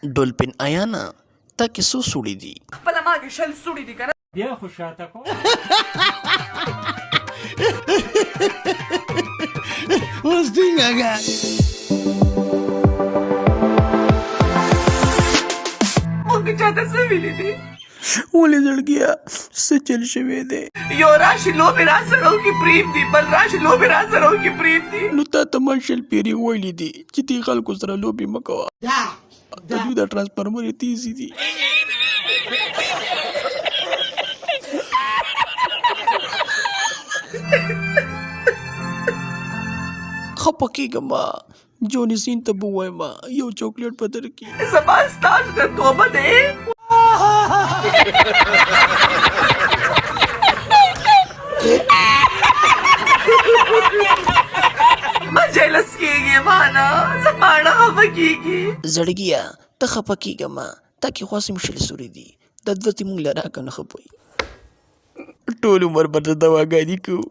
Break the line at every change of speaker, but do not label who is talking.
ډولفین ایانا تا کې څو سوړي دي؟
خپله ما کې شل سوړي دي که نه.
بیا خو شاته کو
Hostinga.
موږ چاته څه ویلي دي؟
ولې زړګیا څه چل شوی دی؟
یو راشي لوبې را سره وکړي پرېږدي، بل راشي لوبې را سره وکړي پرېږدي.
نو تا ته ما شل پیرې ویلي دي چې دې خلکو سره لوبې مه کوه. د دوی د ټرانسفارمر یې تیزې دي. خفه کېږم ما جوني سین ته به ووایم یو چاکلیټ به درکړي.
زما ستاسو د توبه دی. ما جلس کېږي مانه، زما نه خفه کېږي.
زړګیا ته خفه کېږه ما تا کې خو هسې شل سوري دي دا دوه چې مونږ له راکه نه خفوي ټول عمر به د دواګانې کوو.